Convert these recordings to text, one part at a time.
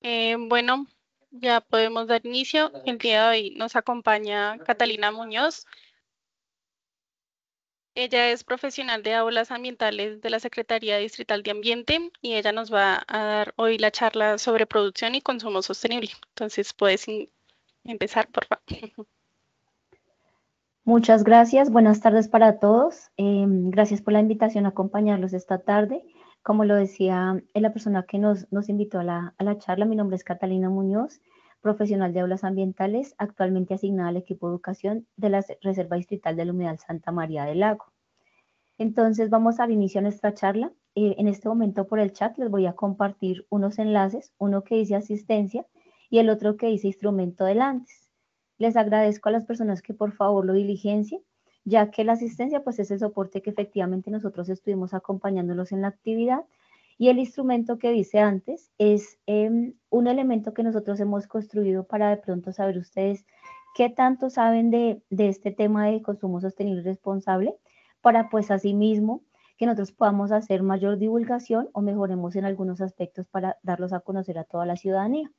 Bueno, ya podemos dar inicio. El día de hoy nos acompaña Catalina Muñoz. Ella es profesional de aulas ambientales de la Secretaría Distrital de Ambiente y ella nos va a dar hoy la charla sobre producción y consumo sostenible. Entonces, puedes empezar, por favor. Muchas gracias, buenas tardes para todos. Gracias por la invitación a acompañarlos esta tarde. Como lo decía la persona que nos invitó a la charla, mi nombre es Catalina Muñoz, profesional de aulas ambientales, actualmente asignada al equipo de educación de la Reserva Distrital del Humedal Santa María del Lago. Entonces vamos a dar inicio a nuestra charla. En este momento por el chat les voy a compartir unos enlaces, uno que dice asistencia y el otro que dice instrumento del antes. Les agradezco a las personas que por favor lo diligencien, ya que la asistencia pues es el soporte que efectivamente nosotros estuvimos acompañándolos en la actividad y el instrumento que dice antes es un elemento que nosotros hemos construido para de pronto saber ustedes qué tanto saben de este tema de consumo sostenible y responsable para pues asimismo que nosotros podamos hacer mayor divulgación o mejoremos en algunos aspectos para darlos a conocer a toda la ciudadanía.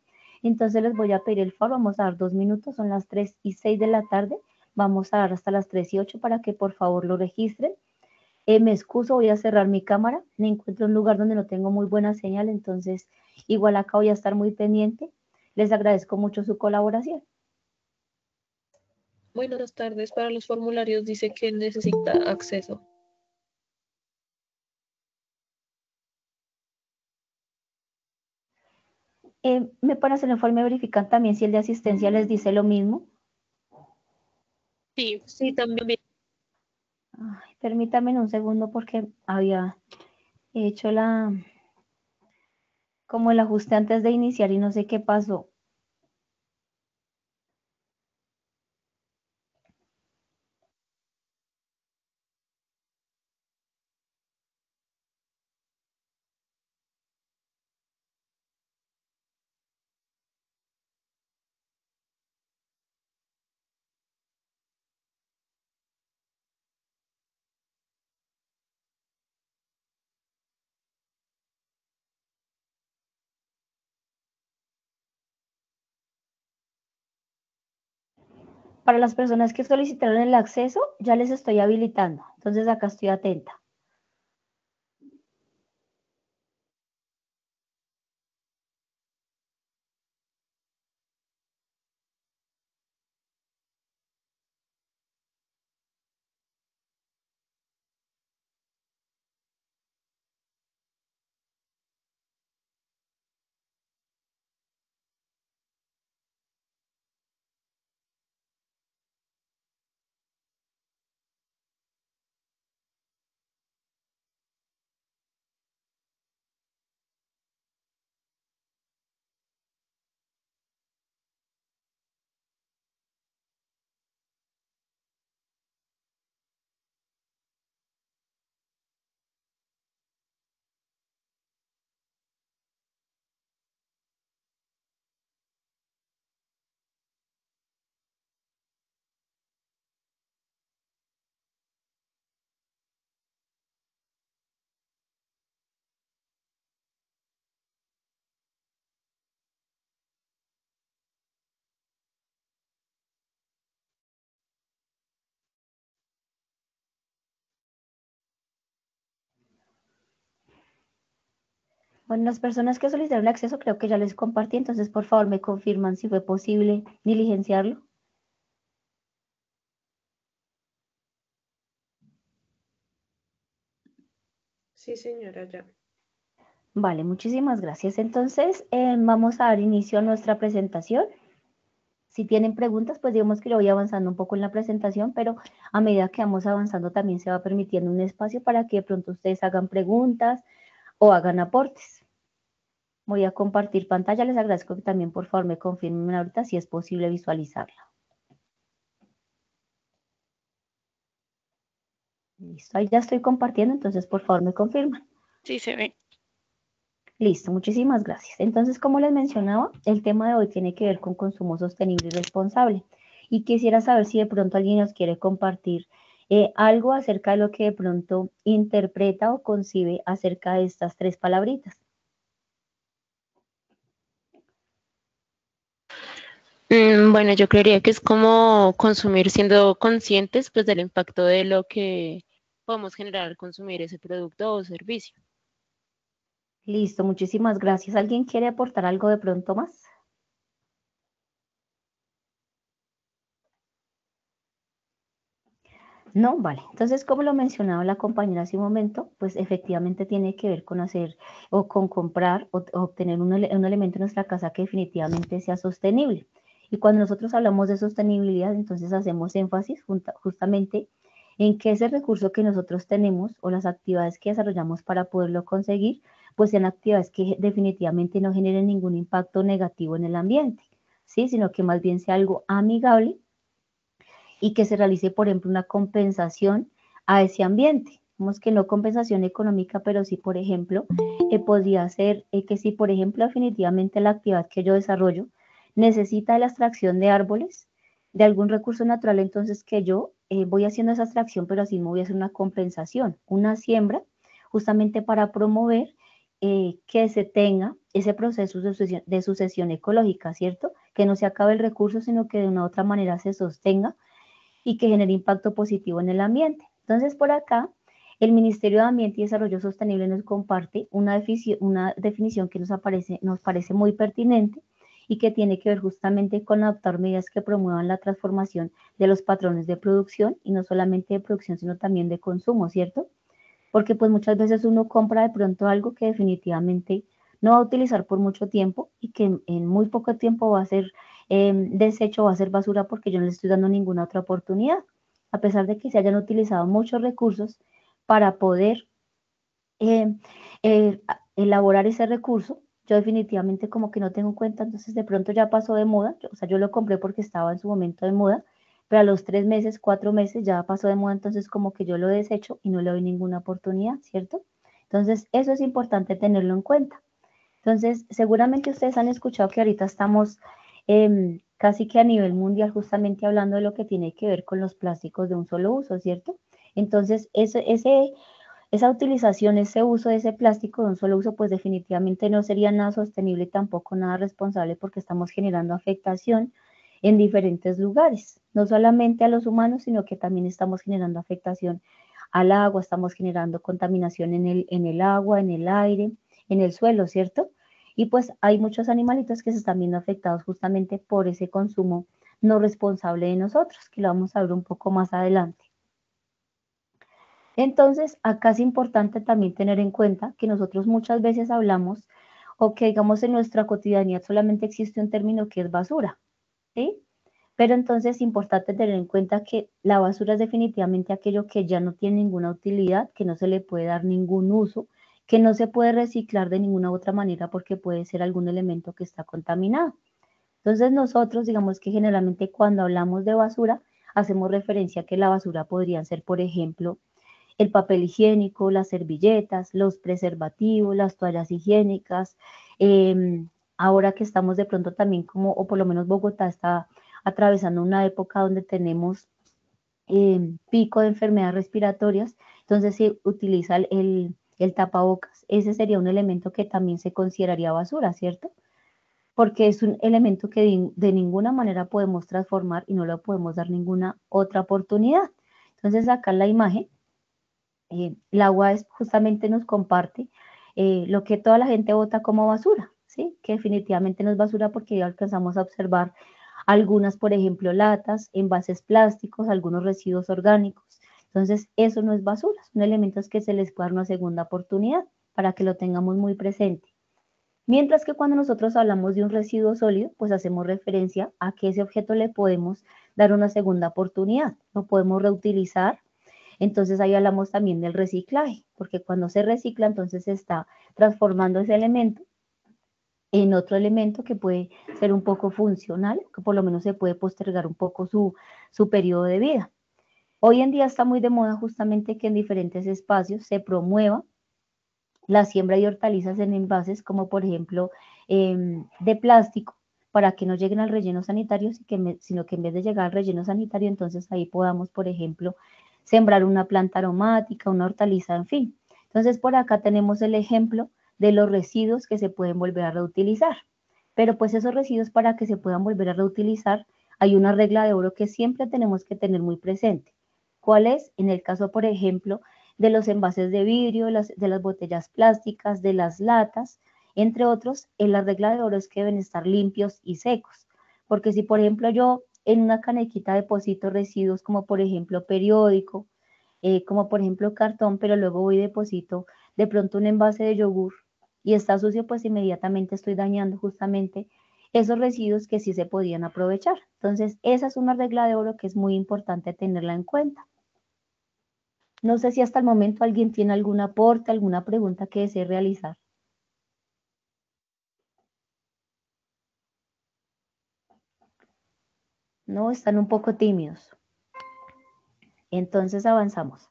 Entonces les voy a pedir el favor, vamos a dar 2 minutos, son las 3:06 de la tarde, vamos a dar hasta las 3:08 para que por favor lo registren. Me excuso, voy a cerrar mi cámara, me encuentro en un lugar donde no tengo muy buena señal, entonces igual acá voy a estar muy pendiente. Les agradezco mucho su colaboración. Buenas tardes. Para los formularios dice que necesita acceso. Me pueden hacer el informe, verifican también si el de asistencia les dice lo mismo. Sí, Sí, también. Ay, permítame un segundo porque había hecho como el ajuste antes de iniciar y no sé qué pasó. Para las personas que solicitaron el acceso, ya les estoy habilitando. Entonces acá estoy atenta. Bueno, las personas que solicitaron el acceso creo que ya les compartí, entonces por favor me confirman si fue posible diligenciarlo. Sí, señora, ya. Vale, muchísimas gracias. Entonces vamos a dar inicio a nuestra presentación. Si tienen preguntas, pues digamos que yo voy avanzando un poco en la presentación, pero a medida que vamos avanzando también se va permitiendo un espacio para que de pronto ustedes hagan preguntas o hagan aportes. Voy a compartir pantalla, les agradezco que también por favor me confirmen ahorita si es posible visualizarla. Listo, ahí ya estoy compartiendo, entonces por favor me confirman. sí se ve. Listo, muchísimas gracias. Entonces, como les mencionaba, el tema de hoy tiene que ver con consumo sostenible y responsable. Y quisiera saber si de pronto alguien nos quiere compartir algo acerca de lo que de pronto interpreta o concibe acerca de estas tres palabritas. Bueno, yo creería que es como consumir siendo conscientes pues del impacto de lo que podemos generar al consumir ese producto o servicio. Listo, muchísimas gracias. ¿Alguien quiere aportar algo de pronto más? No, vale. Entonces, como lo mencionaba la compañera hace un momento, pues efectivamente tiene que ver con hacer o con comprar o obtener un elemento en nuestra casa que definitivamente sea sostenible. Y cuando nosotros hablamos de sostenibilidad, entonces hacemos énfasis justamente en que ese recurso que nosotros tenemos o las actividades que desarrollamos para poderlo conseguir, pues sean actividades que definitivamente no generen ningún impacto negativo en el ambiente, ¿sí? Sino que más bien sea algo amigable y que se realice, por ejemplo, una compensación a ese ambiente. Vemos que no compensación económica, pero sí, por ejemplo, podría ser que si, por ejemplo, definitivamente la actividad que yo desarrollo necesita la extracción de árboles, de algún recurso natural, entonces que yo voy haciendo esa extracción, pero así me voy a hacer una compensación, una siembra, justamente para promover que se tenga ese proceso de sucesión ecológica, ¿cierto? Que no se acabe el recurso, sino que de una u otra manera se sostenga y que genere impacto positivo en el ambiente. Entonces, por acá, el Ministerio de Ambiente y Desarrollo Sostenible nos comparte una definición que nos parece muy pertinente y que tiene que ver justamente con adoptar medidas que promuevan la transformación de los patrones de producción y no solamente de producción, sino también de consumo, ¿cierto? Porque pues muchas veces uno compra de pronto algo que definitivamente no va a utilizar por mucho tiempo y que en muy poco tiempo va a ser desecho, va a ser basura porque yo no le estoy dando ninguna otra oportunidad, a pesar de que se hayan utilizado muchos recursos para poder eh, eh, elaborar ese recurso. Yo definitivamente como que no tengo en cuenta, entonces de pronto ya pasó de moda, o sea, yo lo compré porque estaba en su momento de moda, pero a los 3 meses, 4 meses ya pasó de moda, entonces como que yo lo desecho y no le doy ninguna oportunidad, ¿cierto? Entonces eso es importante tenerlo en cuenta. Entonces seguramente ustedes han escuchado que ahorita estamos casi que a nivel mundial justamente hablando de lo que tiene que ver con los plásticos de un solo uso, ¿cierto? Entonces esa utilización, ese uso de ese plástico de un solo uso, pues definitivamente no sería nada sostenible y tampoco nada responsable porque estamos generando afectación en diferentes lugares, no solamente a los humanos, sino que también estamos generando afectación al agua, estamos generando contaminación en el agua, en el aire, en el suelo, ¿cierto? Y pues hay muchos animalitos que se están viendo afectados justamente por ese consumo no responsable de nosotros, que lo vamos a ver un poco más adelante. Entonces, acá es importante también tener en cuenta que nosotros muchas veces hablamos o que digamos en nuestra cotidianidad solamente existe un término que es basura, ¿sí? Pero entonces es importante tener en cuenta que la basura es definitivamente aquello que ya no tiene ninguna utilidad, que no se le puede dar ningún uso, que no se puede reciclar de ninguna otra manera porque puede ser algún elemento que está contaminado. Entonces nosotros, digamos que generalmente cuando hablamos de basura, hacemos referencia a que la basura podrían ser, por ejemplo, el papel higiénico, las servilletas, los preservativos, las toallas higiénicas. Ahora que estamos de pronto también como, o por lo menos Bogotá está atravesando una época donde tenemos pico de enfermedades respiratorias, entonces se utiliza el tapabocas. Ese sería un elemento que también se consideraría basura, ¿cierto? Porque es un elemento que de ninguna manera podemos transformar y no le podemos dar ninguna otra oportunidad. Entonces acá en la imagen la UAS justamente nos comparte lo que toda la gente vota como basura, ¿sí? Que definitivamente no es basura porque ya alcanzamos a observar algunas, por ejemplo, latas, envases plásticos, algunos residuos orgánicos. Entonces, eso no es basura, son elementos que se les puede dar una segunda oportunidad para que lo tengamos muy presente. Mientras que cuando nosotros hablamos de un residuo sólido, pues hacemos referencia a que ese objeto le podemos dar una segunda oportunidad, lo podemos reutilizar. Entonces ahí hablamos también del reciclaje, porque cuando se recicla, entonces se está transformando ese elemento en otro elemento que puede ser un poco funcional, que por lo menos se puede postergar un poco su periodo de vida. Hoy en día está muy de moda justamente que en diferentes espacios se promueva la siembra de hortalizas en envases, como por ejemplo de plástico, para que no lleguen al relleno sanitario, sino que en vez de llegar al relleno sanitario, entonces ahí podamos, por ejemplo, sembrar una planta aromática, una hortaliza, en fin. Entonces por acá tenemos el ejemplo de los residuos que se pueden volver a reutilizar. pero pues esos residuos para que se puedan volver a reutilizar, hay una regla de oro que siempre tenemos que tener muy presente. ¿Cuál es? En el caso, por ejemplo, de los envases de vidrio, de las botellas plásticas, de las latas, entre otros, la regla de oro es que deben estar limpios y secos. Porque si, por ejemplo, yo en una canequita deposito residuos como, por ejemplo, periódico, como por ejemplo cartón, pero luego voy y deposito de pronto un envase de yogur y está sucio, pues inmediatamente estoy dañando justamente esos residuos que sí se podían aprovechar. Entonces, esa es una regla de oro que es muy importante tenerla en cuenta. No sé si hasta el momento alguien tiene algún aporte, alguna pregunta que desee realizar. No, están un poco tímidos. Entonces avanzamos.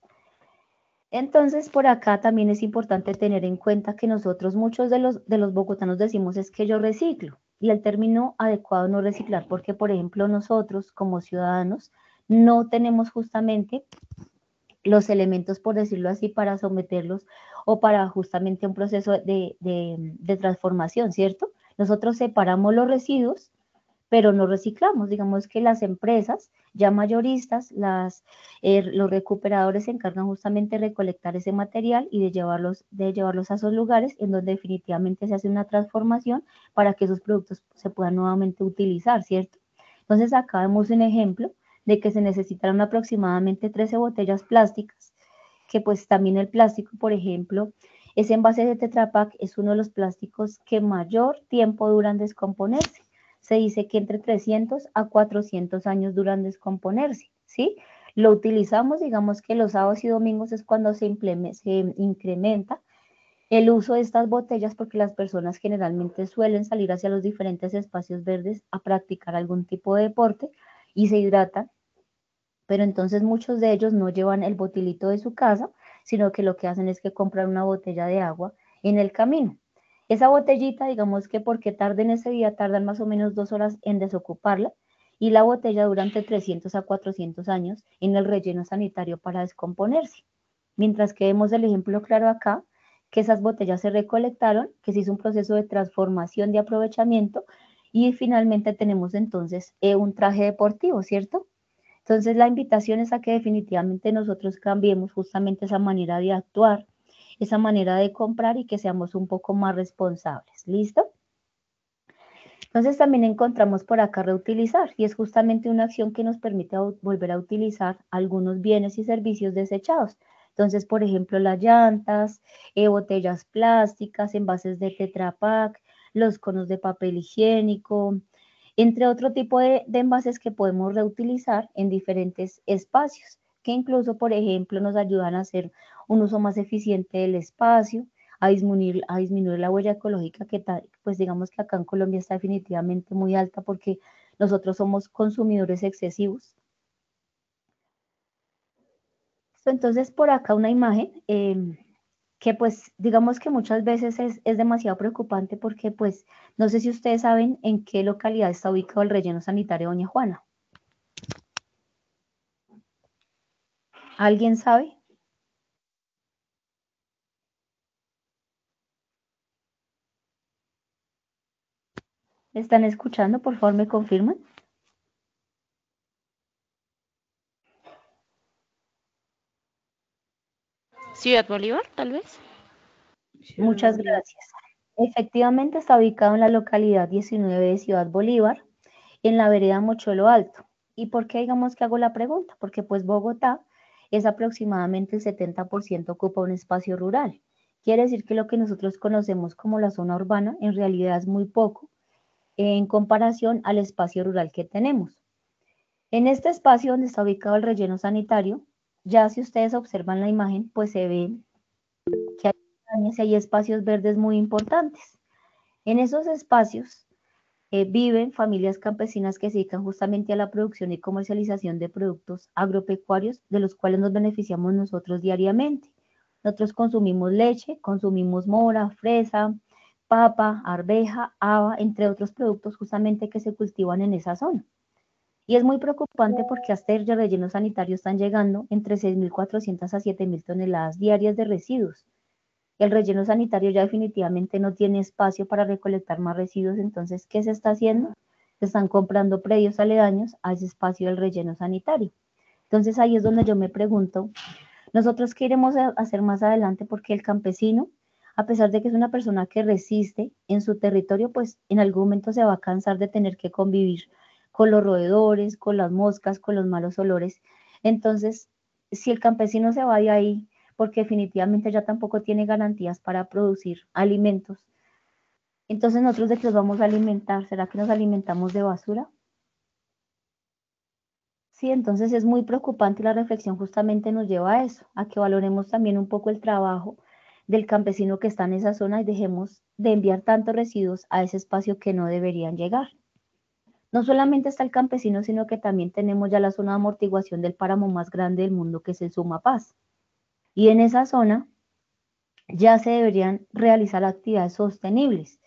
Entonces, por acá también es importante tener en cuenta que nosotros, muchos de los bogotanos decimos es que yo reciclo, y el término adecuado no es reciclar, porque, por ejemplo, nosotros como ciudadanos no tenemos justamente los elementos, por decirlo así, para someterlos o para justamente un proceso de transformación, ¿cierto? Nosotros separamos los residuos, pero no reciclamos. Digamos que las empresas ya mayoristas, los recuperadores se encargan justamente de recolectar ese material y de llevarlos a esos lugares en donde definitivamente se hace una transformación para que esos productos se puedan nuevamente utilizar, ¿cierto? Entonces acá vemos un ejemplo de que se necesitaron aproximadamente 13 botellas plásticas, que pues también el plástico, por ejemplo, ese envase de Tetra Pak es uno de los plásticos que mayor tiempo duran descomponerse. Se dice que entre 300 a 400 años duran descomponerse, ¿sí? Lo utilizamos, digamos que los sábados y domingos es cuando se incrementa el uso de estas botellas, porque las personas generalmente suelen salir hacia los diferentes espacios verdes a practicar algún tipo de deporte y se hidratan, pero entonces muchos de ellos no llevan el botilito de su casa, sino que lo que hacen es que compran una botella de agua en el camino. Esa botellita, digamos que porque tarden ese día, tardan más o menos 2 horas en desocuparla, y la botella dura entre 300 a 400 años en el relleno sanitario para descomponerse. Mientras que vemos el ejemplo claro acá, que esas botellas se recolectaron, que se hizo un proceso de transformación, de aprovechamiento, y finalmente tenemos entonces un traje deportivo, ¿cierto? Entonces la invitación es a que definitivamente nosotros cambiemos justamente esa manera de actuar, esa manera de comprar, y que seamos un poco más responsables. ¿Listo? Entonces también encontramos por acá reutilizar, y es justamente una acción que nos permite volver a utilizar algunos bienes y servicios desechados. Entonces, por ejemplo, las llantas, botellas plásticas, envases de Tetra Pak, los conos de papel higiénico, entre otro tipo de envases que podemos reutilizar en diferentes espacios, que incluso, por ejemplo, nos ayudan a hacer un uso más eficiente del espacio, a disminuir la huella ecológica que pues digamos que acá en Colombia está definitivamente muy alta porque nosotros somos consumidores excesivos. Entonces, por acá una imagen que pues digamos que muchas veces es demasiado preocupante, porque pues no sé si ustedes saben en qué localidad está ubicado el relleno sanitario Doña Juana. ¿Alguien sabe? ¿Están escuchando? Por favor, me confirman. Ciudad Bolívar, tal vez. Muchas gracias. Efectivamente está ubicado en la localidad 19 de Ciudad Bolívar, en la vereda Mocholo Alto. ¿Y por qué digamos que hago la pregunta? Porque pues Bogotá es aproximadamente el 70% ocupa un espacio rural. Quiere decir que lo que nosotros conocemos como la zona urbana en realidad es muy poco en comparación al espacio rural que tenemos. En este espacio donde está ubicado el relleno sanitario, ya si ustedes observan la imagen, pues se ve que hay montañas y hay espacios verdes muy importantes. En esos espacios viven familias campesinas que se dedican justamente a la producción y comercialización de productos agropecuarios, de los cuales nos beneficiamos nosotros diariamente. Nosotros consumimos leche, consumimos mora, fresa, papa, arveja, haba, entre otros productos justamente que se cultivan en esa zona. Y es muy preocupante porque hasta el relleno sanitario están llegando entre 6.400 a 7.000 toneladas diarias de residuos. El relleno sanitario ya definitivamente no tiene espacio para recolectar más residuos, entonces, ¿qué se está haciendo? Se están comprando predios aledaños a ese espacio del relleno sanitario. Entonces ahí es donde yo me pregunto, nosotros qué iremos a hacer más adelante, porque el campesino, a pesar de que es una persona que resiste en su territorio, pues en algún momento se va a cansar de tener que convivir con los roedores, con las moscas, con los malos olores. Entonces, si el campesino se va de ahí, porque definitivamente ya tampoco tiene garantías para producir alimentos, entonces nosotros de qué nos vamos a alimentar, ¿será que nos alimentamos de basura? Sí, entonces es muy preocupante y la reflexión justamente nos lleva a eso, a que valoremos también un poco el trabajo del campesino que está en esa zona y dejemos de enviar tantos residuos a ese espacio que no deberían llegar. No solamente está el campesino, sino que también tenemos ya la zona de amortiguación del páramo más grande del mundo, que es el Sumapaz. Y en esa zona ya se deberían realizar actividades sostenibles,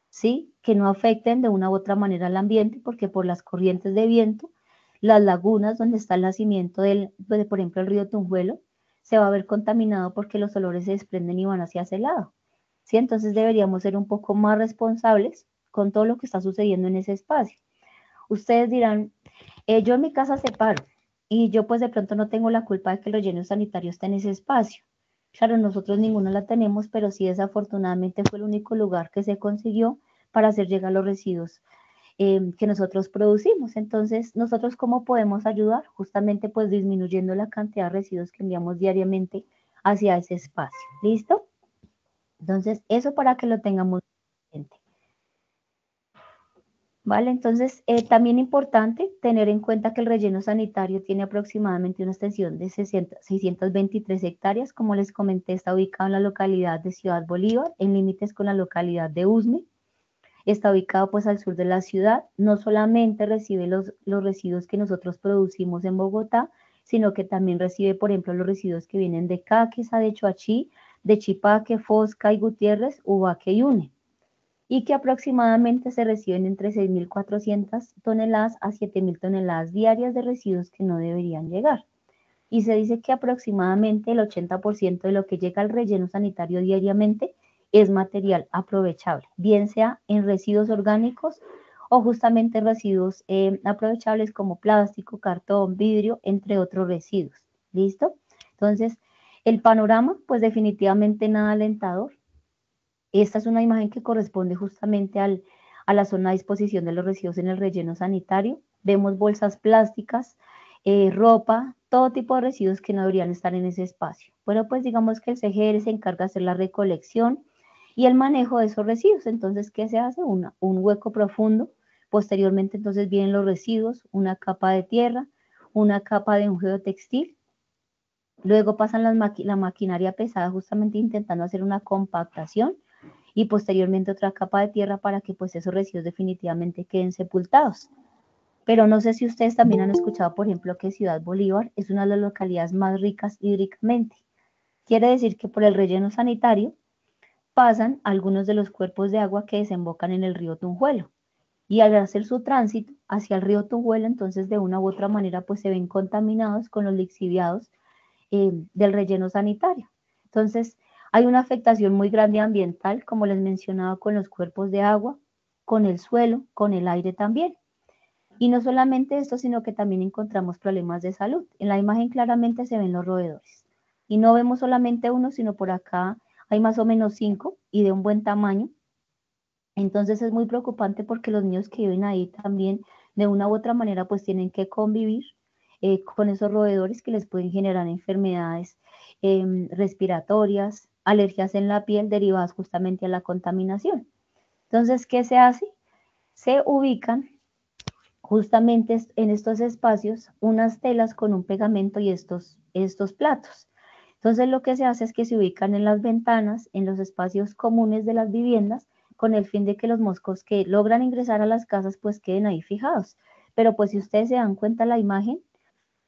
¿sí? Que no afecten de una u otra manera al ambiente, porque por las corrientes de viento, las lagunas donde está el nacimiento por ejemplo, el río Tunjuelo, se va a ver contaminado porque los olores se desprenden y van hacia ese lado, ¿sí? Entonces deberíamos ser un poco más responsables con todo lo que está sucediendo en ese espacio. Ustedes dirán, yo en mi casa separo y yo pues de pronto no tengo la culpa de que el relleno sanitario esté en ese espacio. Claro, nosotros ninguno la tenemos, pero sí desafortunadamente fue el único lugar que se consiguió para hacer llegar los residuos que nosotros producimos. Entonces, ¿nosotros cómo podemos ayudar? Justamente pues disminuyendo la cantidad de residuos que enviamos diariamente hacia ese espacio. ¿Listo? Entonces, eso para que lo tengamos presente. ¿Vale? Entonces, también importante tener en cuenta que el relleno sanitario tiene aproximadamente una extensión de 623 hectáreas. Como les comenté, está ubicado en la localidad de Ciudad Bolívar, en límites con la localidad de Usme. Está ubicado pues al sur de la ciudad. No solamente recibe los residuos que nosotros producimos en Bogotá, sino que también recibe, por ejemplo, los residuos que vienen de Caquesa, de Choachí, de Chipaque, Fosca y Gutiérrez, Ubaque y Une, y que aproximadamente se reciben entre 6.400 toneladas a 7.000 toneladas diarias de residuos que no deberían llegar. Y se dice que aproximadamente el 80% de lo que llega al relleno sanitario diariamente es material aprovechable, bien sea en residuos orgánicos o justamente residuos aprovechables como plástico, cartón, vidrio, entre otros residuos. ¿Listo? Entonces, el panorama, pues definitivamente nada alentador. Esta es una imagen que corresponde justamente a la zona de disposición de los residuos en el relleno sanitario. Vemos bolsas plásticas, ropa, todo tipo de residuos que no deberían estar en ese espacio. Bueno, pues digamos que el CGR se encarga de hacer la recolección y el manejo de esos residuos. Entonces, ¿qué se hace? Un hueco profundo. Posteriormente, entonces, vienen los residuos, una capa de tierra, una capa de un geotextil. Luego pasan la maquinaria pesada justamente intentando hacer una compactación y posteriormente otra capa de tierra para que pues esos residuos definitivamente queden sepultados. Pero no sé si ustedes también han escuchado, por ejemplo, que Ciudad Bolívar es una de las localidades más ricas hídricamente. Quiere decir que por el relleno sanitario pasan algunos de los cuerpos de agua que desembocan en el río Tunjuelo. Y al hacer su tránsito hacia el río Tunjuelo, entonces de una u otra manera pues se ven contaminados con los lixiviados del relleno sanitario. Entonces, hay una afectación muy grande ambiental, como les mencionaba, con los cuerpos de agua, con el suelo, con el aire también. Y no solamente esto, sino que también encontramos problemas de salud. En la imagen claramente se ven los roedores. Y no vemos solamente uno, sino por acá hay más o menos 5 y de un buen tamaño. Entonces es muy preocupante porque los niños que viven ahí también, de una u otra manera, pues tienen que convivir con esos roedores que les pueden generar enfermedades respiratorias, alergias en la piel derivadas justamente a la contaminación. Entonces, ¿qué se hace? Se ubican justamente en estos espacios unas telas con un pegamento y estos platos. Entonces, lo que se hace es que se ubican en las ventanas, en los espacios comunes de las viviendas, con el fin de que los moscos que logran ingresar a las casas pues queden ahí fijados. Pero pues si ustedes se dan cuenta la imagen,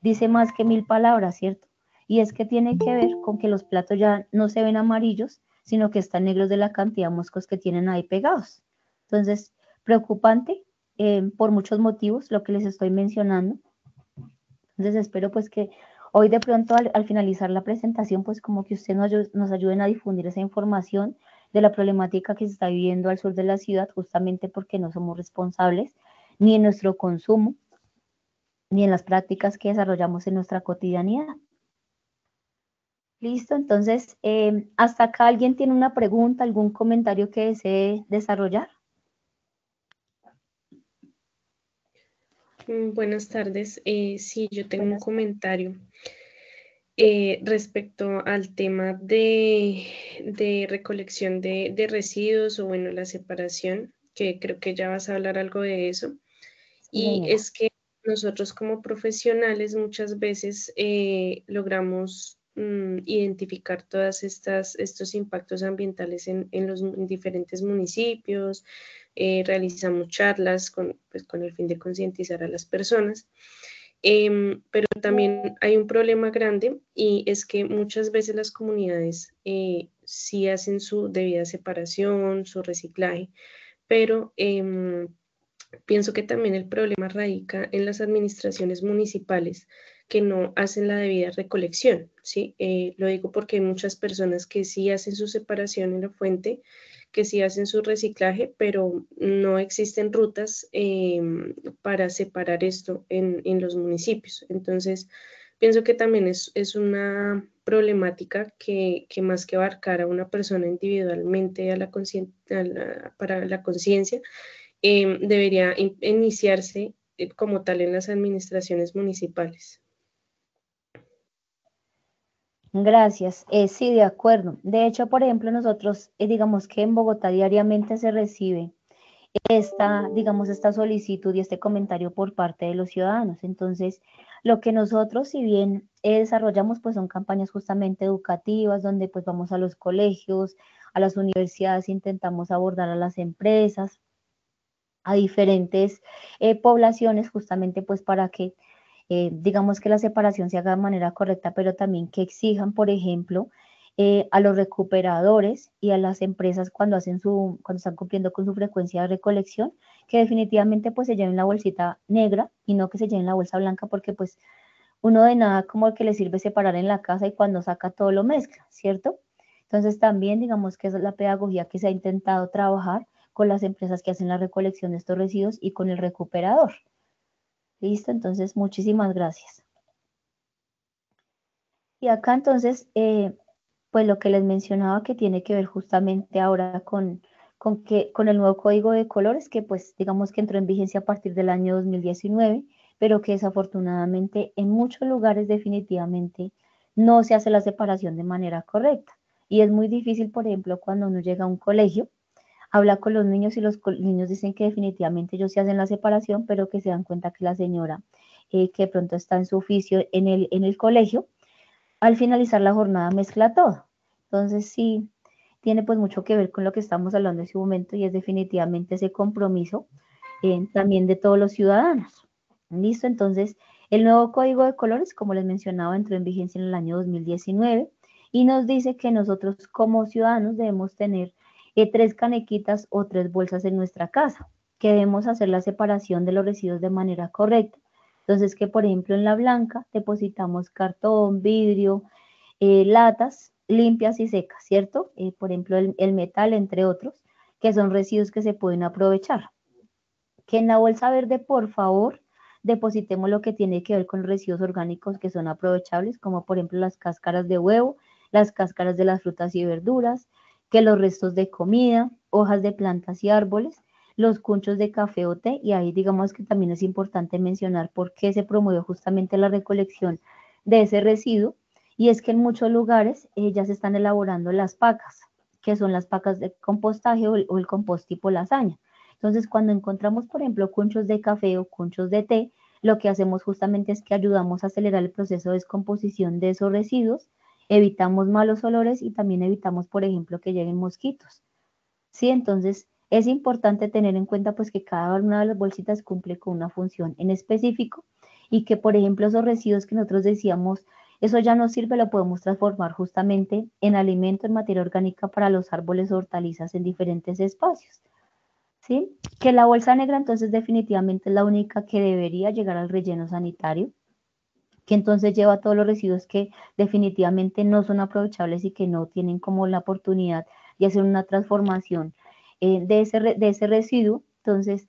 dice más que 1000 palabras, ¿cierto? Y es que tiene que ver con que los platos ya no se ven amarillos, sino que están negros de la cantidad de moscos que tienen ahí pegados. Entonces, preocupante por muchos motivos, lo que les estoy mencionando. Entonces, espero pues que Hoy de pronto al finalizar la presentación, pues como que ustedes nos ayuden a difundir esa información de la problemática que se está viviendo al sur de la ciudad, justamente porque no somos responsables ni en nuestro consumo, ni en las prácticas que desarrollamos en nuestra cotidianidad. Listo, entonces, hasta acá alguien tiene una pregunta, algún comentario que desee desarrollar. Buenas tardes. Sí, yo tengo un comentario respecto al tema de recolección de residuos o bueno, la separación, que creo que ya vas a hablar algo de eso. Y Señora. es que nosotros como profesionales muchas veces logramos identificar todas estos impactos ambientales en los diferentes municipios, realizamos charlas pues, con el fin de concientizar a las personas. Pero también hay un problema grande y es que muchas veces las comunidades sí hacen su debida separación, su reciclaje, pero pienso que también el problema radica en las administraciones municipales que no hacen la debida recolección, ¿sí? Lo digo porque hay muchas personas que sí hacen su separación en la fuente, que sí hacen su reciclaje, pero no existen rutas para separar esto en los municipios. Entonces, pienso que también es una problemática que más que abarcar a una persona individualmente para la conciencia, debería iniciarse como tal en las administraciones municipales. Gracias. Sí, de acuerdo. De hecho, por ejemplo, nosotros, digamos que en Bogotá diariamente se recibe esta solicitud y este comentario por parte de los ciudadanos. Entonces, lo que nosotros, si bien desarrollamos, pues son campañas justamente educativas, donde pues vamos a los colegios, a las universidades, intentamos abordar a las empresas, a diferentes poblaciones, justamente pues para que digamos que la separación se haga de manera correcta, pero también que exijan, por ejemplo, a los recuperadores y a las empresas cuando están cumpliendo con su frecuencia de recolección, que definitivamente pues se lleven la bolsita negra y no que se lleven la bolsa blanca, porque pues uno de nada como que le sirve separar en la casa y cuando saca todo lo mezcla, ¿cierto? Entonces también digamos que esa es la pedagogía que se ha intentado trabajar con las empresas que hacen la recolección de estos residuos y con el recuperador. Listo, entonces muchísimas gracias. Y acá entonces, pues lo que les mencionaba que tiene que ver justamente ahora con el nuevo código de colores que pues digamos que entró en vigencia a partir del año 2019, pero que desafortunadamente en muchos lugares definitivamente no se hace la separación de manera correcta. Y es muy difícil, por ejemplo, cuando uno llega a un colegio, habla con los niños y los niños dicen que definitivamente ellos sí hacen la separación, pero que se dan cuenta que la señora que de pronto está en su oficio en el colegio, al finalizar la jornada mezcla todo. Entonces sí, tiene pues mucho que ver con lo que estamos hablando en ese momento y es definitivamente ese compromiso también de todos los ciudadanos. ¿Listo? Entonces, el nuevo código de colores, como les mencionaba, entró en vigencia en el año 2019 y nos dice que nosotros como ciudadanos debemos tener 3 canequitas o 3 bolsas en nuestra casa, que debemos hacer la separación de los residuos de manera correcta. Entonces, que por ejemplo en la blanca depositamos cartón, vidrio, latas limpias y secas, ¿cierto? Por ejemplo, el metal, entre otros, que son residuos que se pueden aprovechar. Que en la bolsa verde, por favor, depositemos lo que tiene que ver con residuos orgánicos que son aprovechables, como por ejemplo las cáscaras de huevo, las cáscaras de las frutas y verduras, que los restos de comida, hojas de plantas y árboles, los cunchos de café o té, y ahí digamos que también es importante mencionar por qué se promueve justamente la recolección de ese residuo, y es que en muchos lugares ya se están elaborando las pacas, que son las pacas de compostaje o el compost tipo lasaña. Entonces, cuando encontramos, por ejemplo, cunchos de café o cunchos de té, lo que hacemos justamente es que ayudamos a acelerar el proceso de descomposición de esos residuos, evitamos malos olores y también evitamos, por ejemplo, que lleguen mosquitos. ¿Sí? Entonces, es importante tener en cuenta pues que cada una de las bolsitas cumple con una función en específico y que, por ejemplo, esos residuos que nosotros decíamos, eso ya no sirve, lo podemos transformar justamente en alimento, en materia orgánica para los árboles o hortalizas en diferentes espacios. ¿Sí? Que la bolsa negra entonces definitivamente es la única que debería llegar al relleno sanitario, que entonces lleva todos los residuos que definitivamente no son aprovechables y que no tienen como la oportunidad de hacer una transformación de ese residuo. Entonces,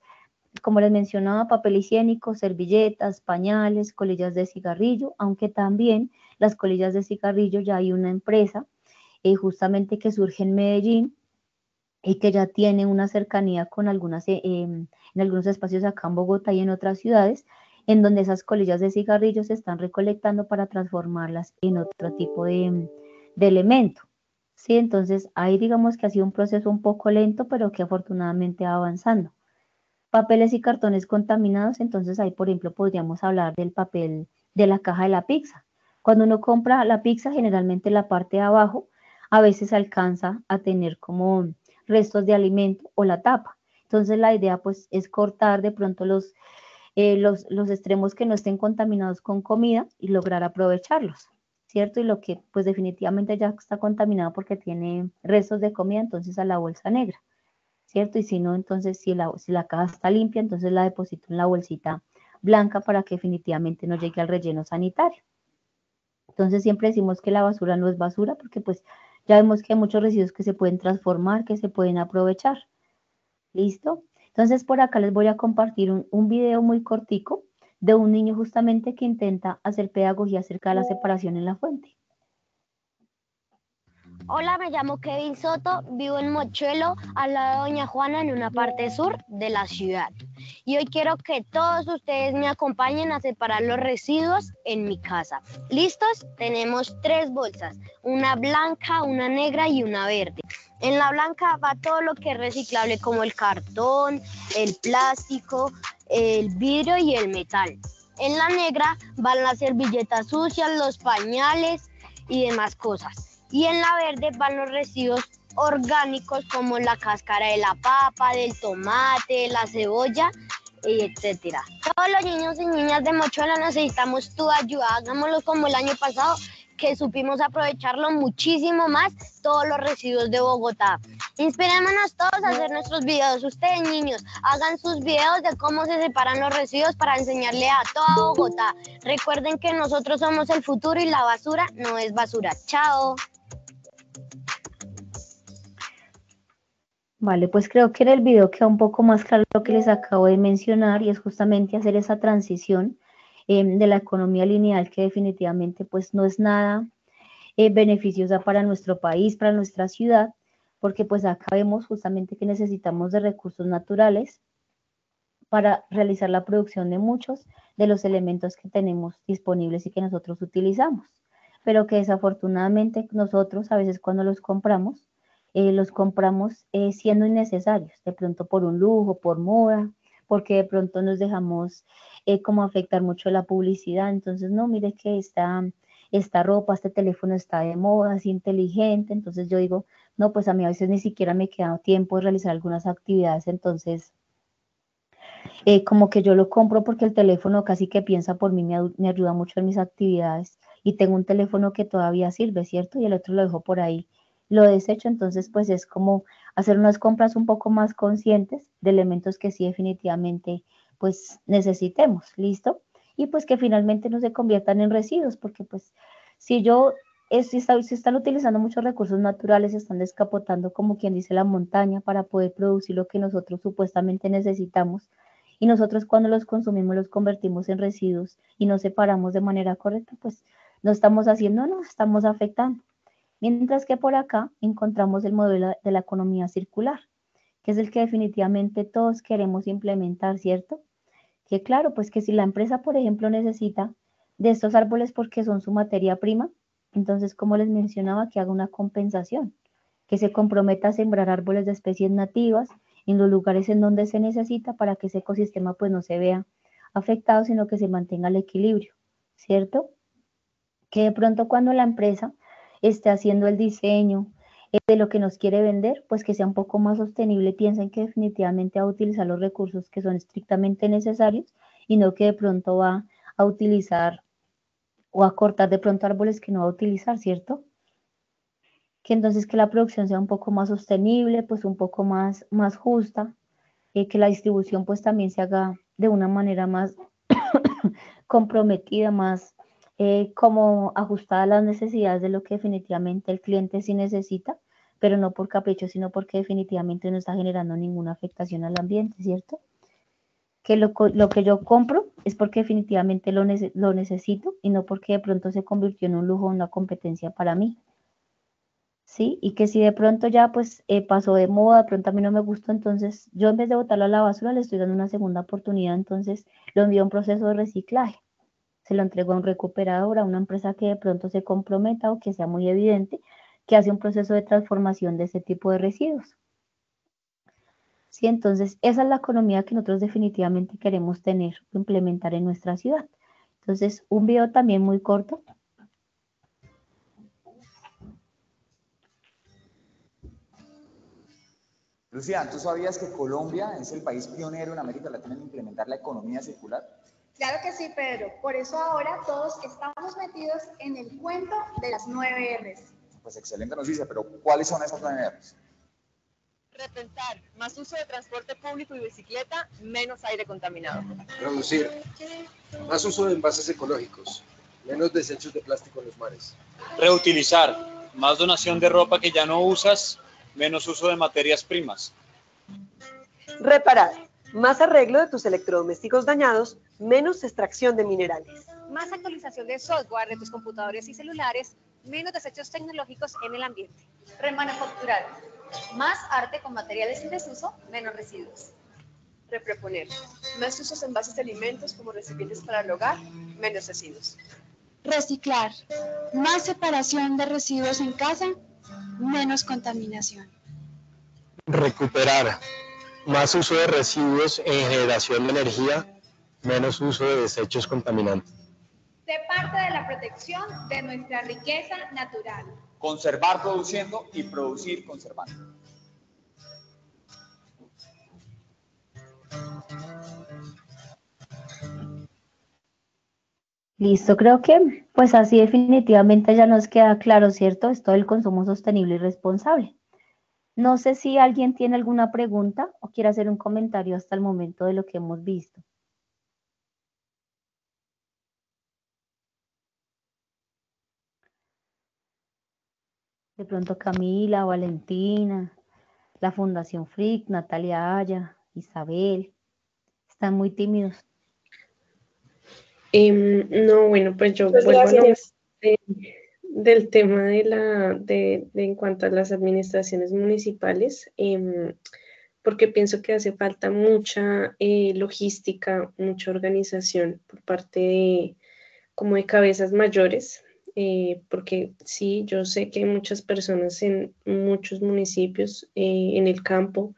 como les mencionaba, papel higiénico, servilletas, pañales, colillas de cigarrillo, aunque también las colillas de cigarrillo ya hay una empresa justamente que surge en Medellín y que ya tiene una cercanía con en algunos espacios acá en Bogotá y en otras ciudades, en donde esas colillas de cigarrillos se están recolectando para transformarlas en otro tipo de elemento. Sí, entonces ahí digamos que ha sido un proceso un poco lento, pero que afortunadamente va avanzando. Papeles y cartones contaminados, entonces ahí por ejemplo podríamos hablar del papel de la caja de la pizza. Cuando uno compra la pizza, generalmente la parte de abajo a veces alcanza a tener como restos de alimento o la tapa. Entonces la idea pues es cortar de pronto los extremos que no estén contaminados con comida y lograr aprovecharlos, ¿cierto? Y lo que pues definitivamente ya está contaminado porque tiene restos de comida, entonces a la bolsa negra, ¿cierto? Y si no, entonces si la caja está limpia, entonces la deposito en la bolsita blanca para que definitivamente no llegue al relleno sanitario. Entonces siempre decimos que la basura no es basura porque pues ya vemos que hay muchos residuos que se pueden transformar, que se pueden aprovechar. ¿Listo? Entonces por acá les voy a compartir un video muy cortico de un niño justamente que intenta hacer pedagogía acerca de la separación en la fuente. Hola, me llamo Kevin Soto, vivo en Mochuelo, al lado de Doña Juana, en una parte sur de la ciudad. Y hoy quiero que todos ustedes me acompañen a separar los residuos en mi casa. ¿Listos? Tenemos 3 bolsas, una blanca, una negra y una verde. En la blanca va todo lo que es reciclable, como el cartón, el plástico, el vidrio y el metal. En la negra van las servilletas sucias, los pañales y demás cosas. Y en la verde van los residuos orgánicos como la cáscara de la papa, del tomate, la cebolla, etc. Todos los niños y niñas de Mochuelo necesitamos tu ayuda. Hagámoslo como el año pasado, que supimos aprovecharlo muchísimo más, todos los residuos de Bogotá. Inspirémonos todos a hacer nuestros videos. Ustedes, niños, hagan sus videos de cómo se separan los residuos para enseñarle a toda Bogotá. Recuerden que nosotros somos el futuro y la basura no es basura. Chao. Vale, pues creo que en el video queda un poco más claro lo que les acabo de mencionar y es justamente hacer esa transición de la economía lineal que definitivamente pues no es nada beneficiosa para nuestro país, para nuestra ciudad, porque pues acá vemos justamente que necesitamos de recursos naturales para realizar la producción de muchos de los elementos que tenemos disponibles y que nosotros utilizamos, pero que desafortunadamente nosotros a veces cuando los compramos siendo innecesarios, de pronto por un lujo, por moda, porque de pronto nos dejamos como afectar mucho la publicidad, entonces no, mire que esta ropa, este teléfono está de moda, es inteligente, entonces yo digo, no, pues a mí a veces ni siquiera me queda tiempo de realizar algunas actividades, entonces como que yo lo compro porque el teléfono casi que piensa por mí, me ayuda mucho en mis actividades y tengo un teléfono que todavía sirve, ¿cierto? Y el otro lo dejo por ahí, lo desecho, entonces pues es como hacer unas compras un poco más conscientes de elementos que sí definitivamente pues necesitemos, ¿listo? Y pues que finalmente no se conviertan en residuos, porque pues si si están utilizando muchos recursos naturales, están descapotando como quien dice la montaña para poder producir lo que nosotros supuestamente necesitamos, y nosotros cuando los consumimos los convertimos en residuos y nos separamos de manera correcta, pues no estamos haciendo, no, estamos afectando. Mientras que por acá encontramos el modelo de la economía circular, que es el que definitivamente todos queremos implementar, ¿cierto? Que claro, pues que si la empresa, por ejemplo, necesita de estos árboles porque son su materia prima, entonces, como les mencionaba, que haga una compensación, que se comprometa a sembrar árboles de especies nativas en los lugares en donde se necesita para que ese ecosistema pues no se vea afectado, sino que se mantenga el equilibrio, ¿cierto? Que de pronto cuando la empresa esté haciendo el diseño de lo que nos quiere vender, pues que sea un poco más sostenible, piensen que definitivamente va a utilizar los recursos que son estrictamente necesarios y no que de pronto va a utilizar o a cortar de pronto árboles que no va a utilizar, ¿cierto? Que entonces que la producción sea un poco más sostenible, pues un poco más justa, que la distribución pues también se haga de una manera más comprometida, más como ajustada a las necesidades de lo que definitivamente el cliente sí necesita, pero no por capricho, sino porque definitivamente no está generando ninguna afectación al ambiente, ¿cierto? Que lo que yo compro es porque definitivamente lo necesito y no porque de pronto se convirtió en un lujo o una competencia para mí. ¿Sí? Y que si de pronto ya pues pasó de moda, de pronto a mí no me gustó, entonces yo en vez de botarlo a la basura le estoy dando una segunda oportunidad, entonces lo envío a un proceso de reciclaje, se lo entrego a un recuperador, a una empresa que de pronto se comprometa o que sea muy evidente que hace un proceso de transformación de ese tipo de residuos. ¿Sí? Entonces esa es la economía que nosotros definitivamente queremos tener, implementar en nuestra ciudad. Entonces un video también muy corto. Lucía, ¿tú sabías que Colombia es el país pionero en América Latina en implementar la economía circular? Claro que sí, Pedro. Por eso ahora todos estamos metidos en el cuento de las 9 R's. Pues excelente noticia, pero ¿cuáles son esas 9 R's? Repensar, más uso de transporte público y bicicleta, menos aire contaminado. Reducir, más uso de envases ecológicos, menos desechos de plástico en los mares. Reutilizar, más donación de ropa que ya no usas, menos uso de materias primas. Reparar, más arreglo de tus electrodomésticos dañados, menos extracción de minerales. Más actualización de software de tus computadores y celulares, menos desechos tecnológicos en el ambiente. Remanufacturar, más arte con materiales en desuso, menos residuos. Reproponer, más usos de envases de alimentos como recipientes para el hogar, menos residuos. Reciclar, más separación de residuos en casa, menos contaminación. Recuperar, más uso de residuos en generación de energía, menos uso de desechos contaminantes. Sé parte de la protección de nuestra riqueza natural. Conservar produciendo y producir conservando. Listo, creo que pues así definitivamente ya nos queda claro, ¿cierto? Es todo el consumo sostenible y responsable. No sé si alguien tiene alguna pregunta o quiere hacer un comentario hasta el momento de lo que hemos visto. De pronto Camila, Valentina, la Fundación Frick, Natalia Aya, Isabel, están muy tímidos. No, bueno, pues yo vuelvo a lo del tema de en cuanto a las administraciones municipales, porque pienso que hace falta mucha logística, mucha organización por parte de como de cabezas mayores, porque sí, yo sé que hay muchas personas en muchos municipios en el campo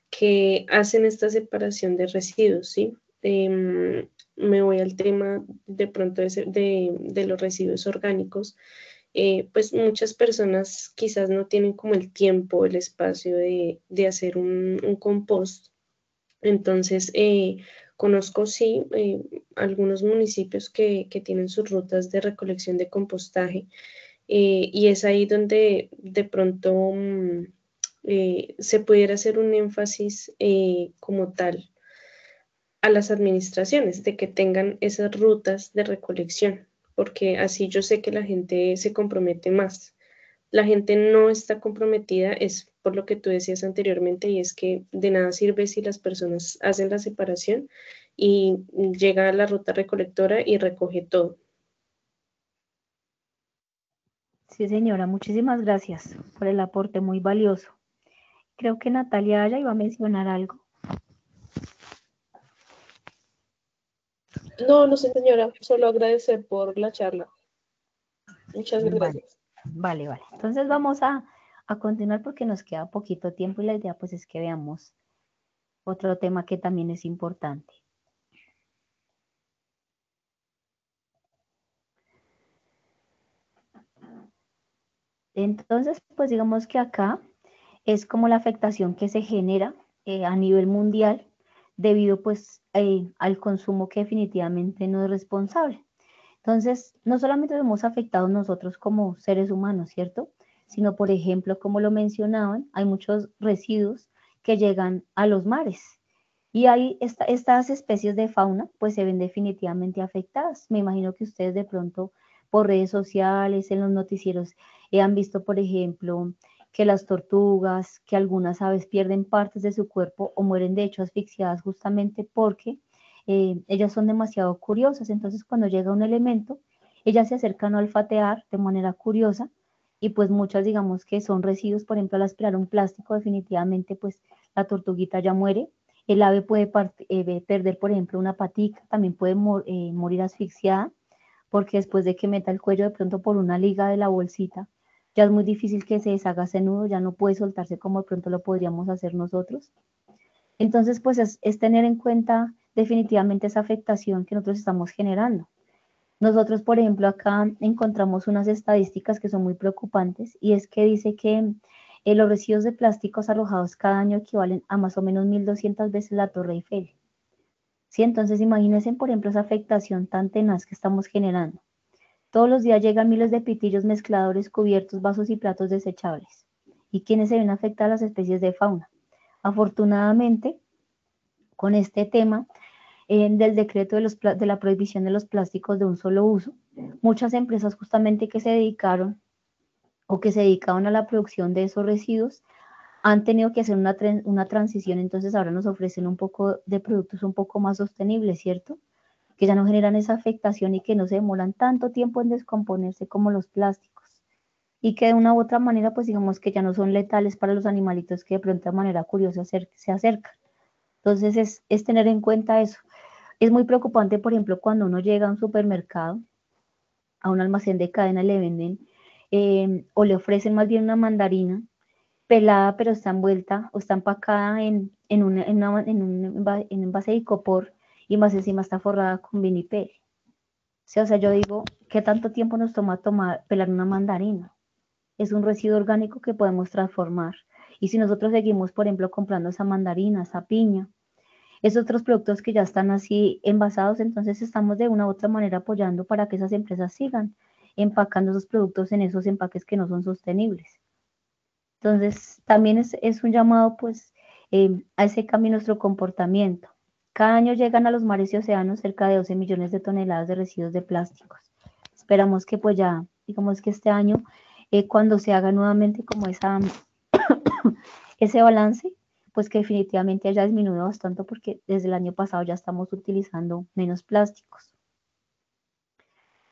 que hacen esta separación de residuos, ¿sí? Me voy al tema de pronto de los residuos orgánicos. Pues muchas personas quizás no tienen como el tiempo, el espacio de hacer un compost. Entonces, conozco, sí, algunos municipios que tienen sus rutas de recolección de compostaje y es ahí donde de pronto se pudiera hacer un énfasis como tal a las administraciones, de que tengan esas rutas de recolección, porque así yo sé que la gente se compromete más. La gente no está comprometida, es por lo que tú decías anteriormente, y es que de nada sirve si las personas hacen la separación y llega a la ruta recolectora y recoge todo. Sí, señora, muchísimas gracias por el aporte muy valioso. Creo que Natalia Aya iba a mencionar algo. No sé, señora, solo agradecer por la charla. Muchas gracias. Vale. Entonces vamos a continuar porque nos queda poquito tiempo y la idea pues es que veamos otro tema que también es importante. Entonces, pues digamos que acá es como la afectación que se genera a nivel mundial debido pues al consumo que definitivamente no es responsable. Entonces, no solamente nos hemos afectado nosotros como seres humanos, ¿cierto? Sino, por ejemplo, como lo mencionaban, hay muchos residuos que llegan a los mares y ahí estas especies de fauna pues se ven definitivamente afectadas. Me imagino que ustedes de pronto por redes sociales, en los noticieros, han visto, por ejemplo, que las tortugas, que algunas aves pierden partes de su cuerpo o mueren de hecho asfixiadas justamente porque ellas son demasiado curiosas. Entonces cuando llega un elemento, ellas se acercan a olfatear de manera curiosa y pues muchas digamos que son residuos. Por ejemplo, al aspirar un plástico definitivamente pues la tortuguita ya muere. El ave puede perder, por ejemplo, una patica, también puede morir asfixiada, porque después de que meta el cuello de pronto por una liga de la bolsita, ya es muy difícil que se deshaga ese nudo, ya no puede soltarse como de pronto lo podríamos hacer nosotros. Entonces, pues es tener en cuenta definitivamente esa afectación que nosotros estamos generando. Nosotros, por ejemplo, acá encontramos unas estadísticas que son muy preocupantes, y es que dice que los residuos de plásticos arrojados cada año equivalen a más o menos 1.200 veces la Torre Eiffel. ¿Sí? Entonces, imagínense, por ejemplo, esa afectación tan tenaz que estamos generando. Todos los días llegan miles de pitillos, mezcladores, cubiertos, vasos y platos desechables. ¿Y quiénes se ven afectadas? Las especies de fauna. Afortunadamente, con este tema del decreto de la prohibición de los plásticos de un solo uso, muchas empresas justamente que se dedicaron o que se dedicaban a la producción de esos residuos han tenido que hacer una transición. Entonces ahora nos ofrecen un poco de productos un poco más sostenibles, ¿cierto? Que ya no generan esa afectación y que no se demoran tanto tiempo en descomponerse como los plásticos, y que de una u otra manera pues digamos que ya no son letales para los animalitos que de pronto de manera curiosa se acercan. Entonces es tener en cuenta eso. Es muy preocupante, por ejemplo, cuando uno llega a un supermercado, a un almacén de cadena, le venden o le ofrecen más bien una mandarina pelada, pero está envuelta o está empacada en un envase de icopor, y más encima está forrada con vinipel. Sí, o sea, yo digo, ¿qué tanto tiempo nos toma pelar una mandarina? Es un residuo orgánico que podemos transformar. Y si nosotros seguimos, por ejemplo, comprando esa mandarina, esa piña, esos otros productos que ya están así envasados, entonces estamos de una u otra manera apoyando para que esas empresas sigan empacando esos productos en esos empaques que no son sostenibles. Entonces, también es un llamado pues a ese cambio en nuestro comportamiento. Cada año llegan a los mares y océanos cerca de 12 millones de toneladas de residuos de plásticos. Esperamos que pues ya, digamos que este año, cuando se haga nuevamente como ese balance, pues que definitivamente haya disminuido bastante, porque desde el año pasado ya estamos utilizando menos plásticos.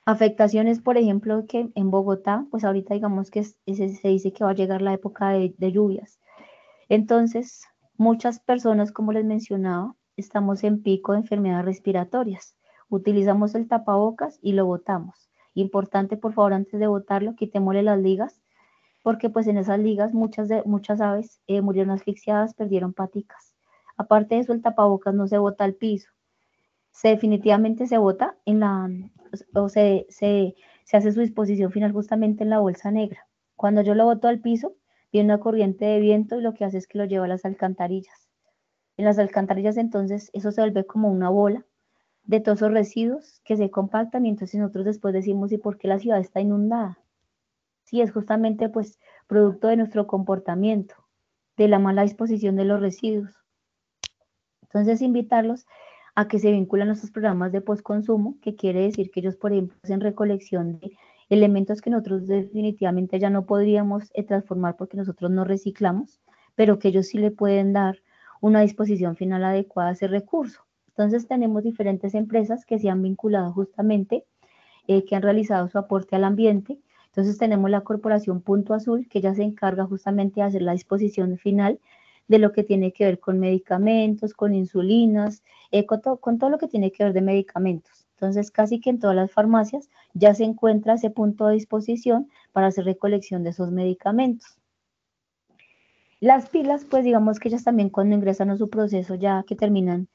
Afectaciones, por ejemplo, que en Bogotá, pues ahorita digamos que se dice que va a llegar la época de lluvias. Entonces, muchas personas, como les mencionaba, estamos en pico de enfermedades respiratorias. Utilizamos el tapabocas y lo botamos. Importante, por favor, antes de botarlo, quitémosle las ligas, porque pues en esas ligas muchas aves murieron asfixiadas, perdieron paticas. Aparte de eso, el tapabocas no se bota al piso. Definitivamente se bota o se hace su disposición final justamente en la bolsa negra. Cuando yo lo boto al piso, viene una corriente de viento y lo que hace es que lo lleva a las alcantarillas. En las alcantarillas entonces eso se vuelve como una bola de todos esos residuos que se compactan, y entonces nosotros después decimos, ¿y por qué la ciudad está inundada? Sí, es justamente pues producto de nuestro comportamiento, de la mala disposición de los residuos. Entonces invitarlos a que se vinculen a nuestros programas de postconsumo, que quiere decir que ellos, por ejemplo, hacen recolección de elementos que nosotros definitivamente ya no podríamos transformar porque nosotros no reciclamos, pero que ellos sí le pueden dar una disposición final adecuada a ese recurso. Entonces tenemos diferentes empresas que se han vinculado justamente, que han realizado su aporte al ambiente. Entonces tenemos la corporación Punto Azul, que ya se encarga justamente de hacer la disposición final de lo que tiene que ver con medicamentos, con insulinas, con todo lo que tiene que ver de medicamentos. Entonces casi que en todas las farmacias ya se encuentra ese punto de disposición para hacer recolección de esos medicamentos. Las pilas, pues digamos que ellas también cuando ingresan a su proceso ya que terminan,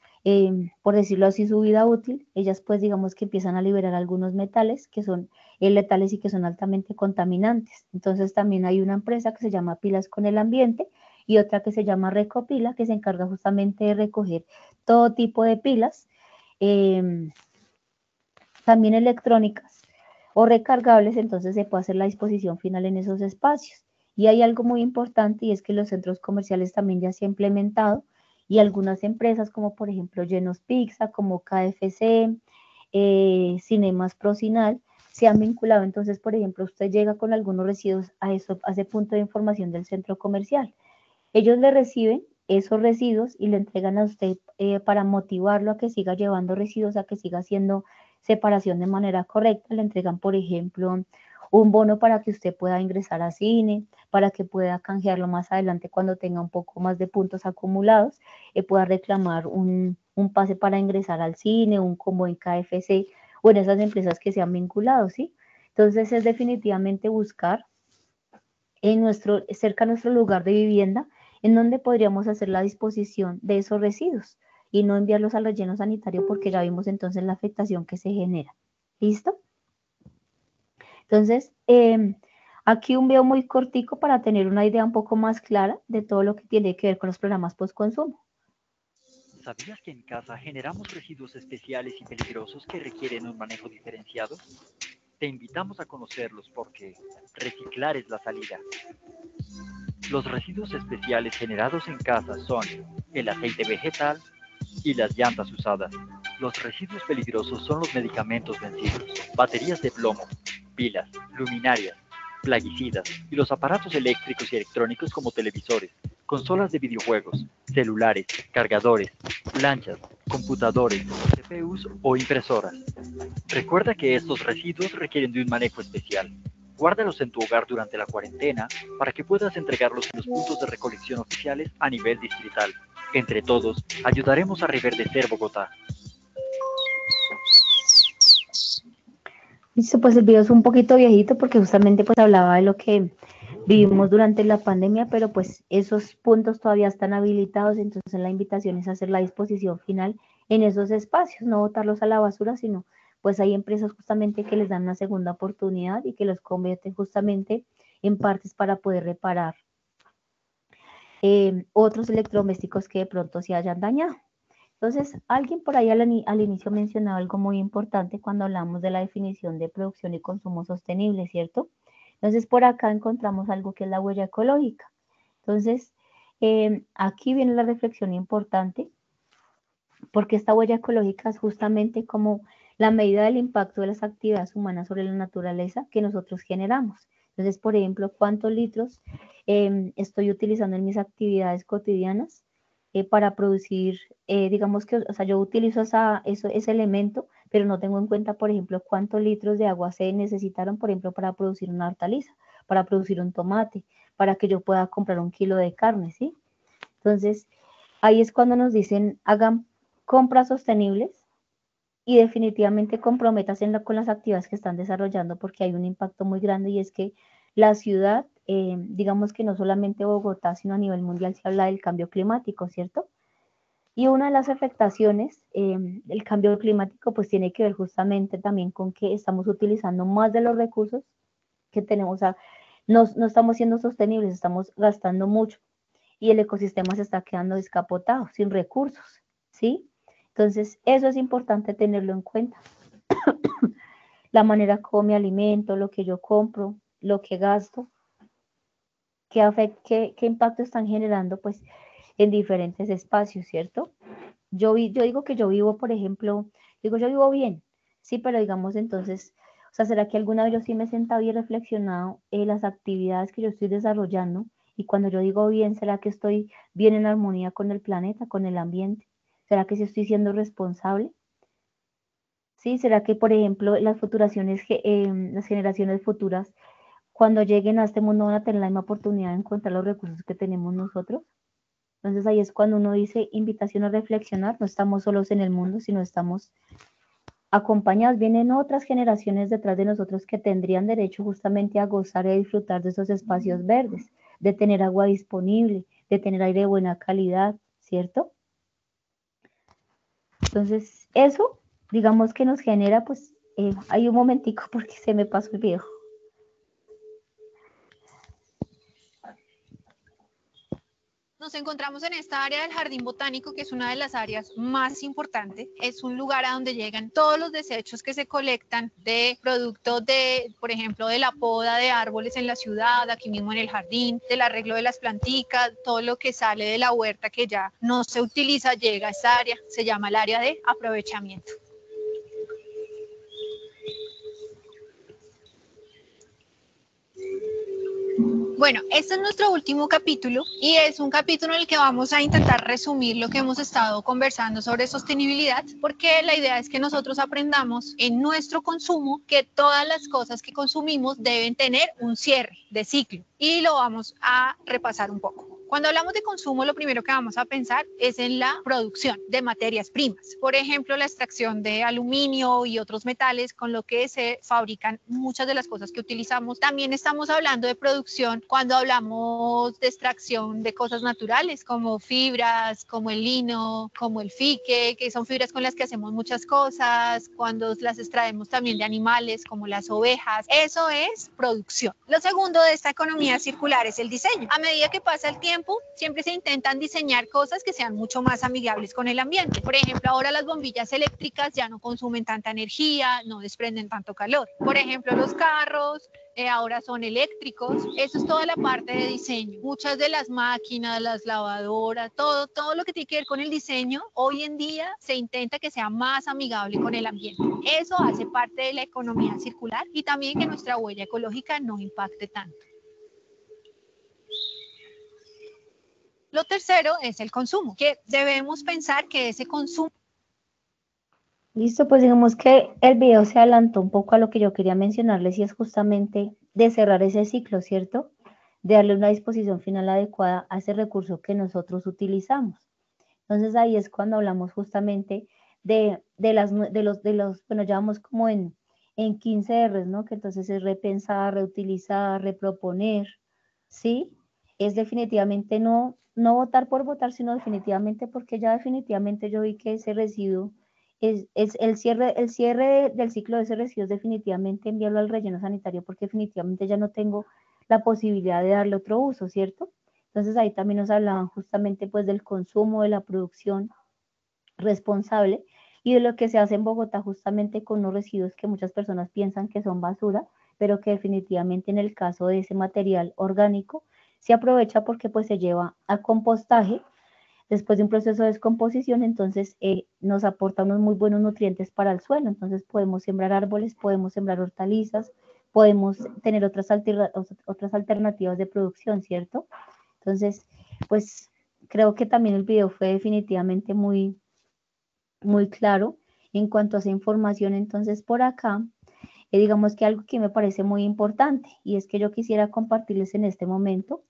por decirlo así, su vida útil, ellas pues digamos que empiezan a liberar algunos metales que son letales y que son altamente contaminantes. Entonces también hay una empresa que se llama Pilas con el Ambiente y otra que se llama Recopila, que se encarga justamente de recoger todo tipo de pilas, también electrónicas o recargables. Entonces se puede hacer la disposición final en esos espacios. Y hay algo muy importante, y es que los centros comerciales también ya se ha implementado, y algunas empresas como por ejemplo Llenos Pizza, como KFC, Cinemas Procinal, se han vinculado. Entonces, por ejemplo, usted llega con algunos residuos a ese punto de información del centro comercial. Ellos le reciben esos residuos y le entregan a usted para motivarlo a que siga llevando residuos, a que siga haciendo separación de manera correcta. Le entregan, por ejemplo, un bono para que usted pueda ingresar a cine, para que pueda canjearlo más adelante cuando tenga un poco más de puntos acumulados, pueda reclamar un pase para ingresar al cine, un combo en KFC o en esas empresas que se han vinculado, ¿sí? Entonces es definitivamente buscar cerca a nuestro lugar de vivienda en donde podríamos hacer la disposición de esos residuos y no enviarlos al relleno sanitario, porque ya vimos entonces la afectación que se genera. ¿Listo? Entonces, aquí un video muy cortico para tener una idea un poco más clara de todo lo que tiene que ver con los programas postconsumo. ¿Sabías que en casa generamos residuos especiales y peligrosos que requieren un manejo diferenciado? Te invitamos a conocerlos porque reciclar es la salida. Los residuos especiales generados en casa son el aceite vegetal y las llantas usadas. Los residuos peligrosos son los medicamentos vencidos, baterías de plomo, pilas, luminarias, plaguicidas y los aparatos eléctricos y electrónicos como televisores, consolas de videojuegos, celulares, cargadores, planchas, computadores, CPUs o impresoras. Recuerda que estos residuos requieren de un manejo especial. Guárdalos en tu hogar durante la cuarentena para que puedas entregarlos en los puntos de recolección oficiales a nivel distrital. Entre todos, ayudaremos a reverdecer Bogotá. Listo, pues el video es un poquito viejito porque justamente pues hablaba de lo que vivimos durante la pandemia, pero pues esos puntos todavía están habilitados, entonces la invitación es hacer la disposición final en esos espacios, no botarlos a la basura, sino pues hay empresas justamente que les dan una segunda oportunidad y que los convierten justamente en partes para poder reparar otros electrodomésticos que de pronto se hayan dañado. Entonces, alguien por ahí al inicio mencionaba algo muy importante cuando hablamos de la definición de producción y consumo sostenible, ¿cierto? Entonces, por acá encontramos algo que es la huella ecológica. Entonces, aquí viene la reflexión importante, porque esta huella ecológica es justamente como la medida del impacto de las actividades humanas sobre la naturaleza que nosotros generamos. Entonces, por ejemplo, ¿cuántos litros estoy utilizando en mis actividades cotidianas para producir, digamos que, o sea, yo utilizo ese elemento, pero no tengo en cuenta, por ejemplo, cuántos litros de agua se necesitaron, por ejemplo, para producir una hortaliza, para producir un tomate, para que yo pueda comprar 1 kilo de carne, ¿sí? Entonces, ahí es cuando nos dicen, hagan compras sostenibles y definitivamente comprométanse con las actividades que están desarrollando, porque hay un impacto muy grande y es que la ciudad, digamos que no solamente Bogotá, sino a nivel mundial se habla del cambio climático, ¿cierto? Y una de las afectaciones del cambio climático pues tiene que ver justamente también con que estamos utilizando más de los recursos que tenemos, o sea, no estamos siendo sostenibles, estamos gastando mucho y el ecosistema se está quedando descapotado, sin recursos, ¿sí? Entonces, eso es importante tenerlo en cuenta. La manera como me alimento, lo que yo compro, lo que gasto, qué impacto están generando pues en diferentes espacios, ¿cierto? Yo digo que yo vivo, por ejemplo, yo vivo bien, sí, pero digamos entonces, o sea, ¿será que alguna vez yo sí me he sentado y he reflexionado en las actividades que yo estoy desarrollando? Y cuando yo digo bien, ¿será que estoy bien en armonía con el planeta, con el ambiente? ¿Será que sí estoy siendo responsable? ¿Sí? ¿Será que, por ejemplo, las generaciones futuras, cuando lleguen a este mundo, van a tener la misma oportunidad de encontrar los recursos que tenemos nosotros? Entonces ahí es cuando uno dice invitación a reflexionar, no estamos solos en el mundo, sino estamos acompañados, vienen otras generaciones detrás de nosotros que tendrían derecho justamente a gozar y a disfrutar de esos espacios verdes, de tener agua disponible, de tener aire de buena calidad, ¿cierto? Entonces eso, digamos que nos genera, pues, hay un momentico porque se me pasó el video. Nos encontramos en esta área del jardín botánico, que es una de las áreas más importantes. Es un lugar a donde llegan todos los desechos que se colectan de producto de, por ejemplo, de la poda de árboles en la ciudad, aquí mismo en el jardín, del arreglo de las planticas, todo lo que sale de la huerta que ya no se utiliza, llega a esta área. Se llama el área de aprovechamiento. Bueno, este es nuestro último capítulo y es un capítulo en el que vamos a intentar resumir lo que hemos estado conversando sobre sostenibilidad, porque la idea es que nosotros aprendamos en nuestro consumo que todas las cosas que consumimos deben tener un cierre de ciclo y lo vamos a repasar un poco. Cuando hablamos de consumo, lo primero que vamos a pensar es en la producción de materias primas. Por ejemplo, la extracción de aluminio y otros metales con lo que se fabrican muchas de las cosas que utilizamos. También estamos hablando de producción cuando hablamos de extracción de cosas naturales como fibras, como el lino, como el fique, que son fibras con las que hacemos muchas cosas, cuando las extraemos también de animales como las ovejas. Eso es producción. Lo segundo de esta economía circular es el diseño. A medida que pasa el tiempo, siempre se intentan diseñar cosas que sean mucho más amigables con el ambiente. Por ejemplo, ahora las bombillas eléctricas ya no consumen tanta energía, no desprenden tanto calor. Por ejemplo, los carros ahora son eléctricos. Eso es toda la parte de diseño. Muchas de las máquinas, las lavadoras, todo lo que tiene que ver con el diseño, hoy en día se intenta que sea más amigable con el ambiente. Eso hace parte de la economía circular y también que nuestra huella ecológica no impacte tanto. Lo tercero es el consumo, que debemos pensar que ese consumo. Listo, pues digamos que el video se adelantó un poco a lo que yo quería mencionarles y es justamente de cerrar ese ciclo, ¿cierto? De darle una disposición final adecuada a ese recurso que nosotros utilizamos. Entonces ahí es cuando hablamos justamente de los, bueno, ya vamos como en 15 R's, ¿no? Que entonces es repensar, reutilizar, reproponer, ¿sí? Es definitivamente no votar por votar, sino definitivamente porque ya definitivamente yo vi que ese residuo es el cierre del ciclo de ese residuo es definitivamente enviarlo al relleno sanitario porque definitivamente ya no tengo la posibilidad de darle otro uso, ¿cierto? Entonces ahí también nos hablaban justamente pues del consumo, de la producción responsable y de lo que se hace en Bogotá justamente con los residuos que muchas personas piensan que son basura, pero que definitivamente en el caso de ese material orgánico se aprovecha porque pues se lleva a compostaje después de un proceso de descomposición, entonces nos aporta unos muy buenos nutrientes para el suelo, entonces podemos sembrar árboles, podemos sembrar hortalizas, podemos tener otras alternativas de producción, ¿cierto? Entonces, pues creo que también el video fue definitivamente muy claro en cuanto a esa información. Entonces, por acá, digamos que algo que me parece muy importante y es que yo quisiera compartirles en este momento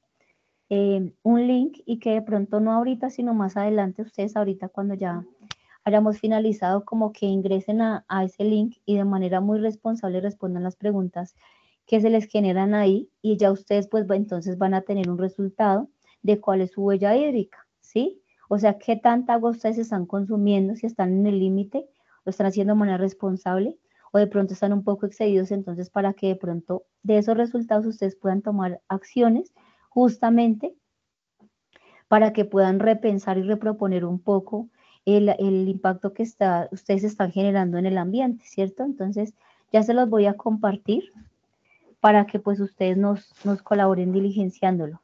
un link y que de pronto no ahorita, sino más adelante, ustedes ahorita cuando ya hayamos finalizado, como que ingresen a ese link y de manera muy responsable respondan las preguntas que se les generan ahí y ya ustedes pues entonces van a tener un resultado de cuál es su huella hídrica, ¿sí? O sea, qué tanta agua ustedes están consumiendo, si están en el límite, lo están haciendo de manera responsable o de pronto están un poco excedidos, entonces para que de pronto de esos resultados ustedes puedan tomar acciones justamente para que puedan repensar y reproponer un poco el impacto que ustedes están generando en el ambiente, ¿cierto? Entonces, ya se los voy a compartir para que pues ustedes nos colaboren diligenciándolo.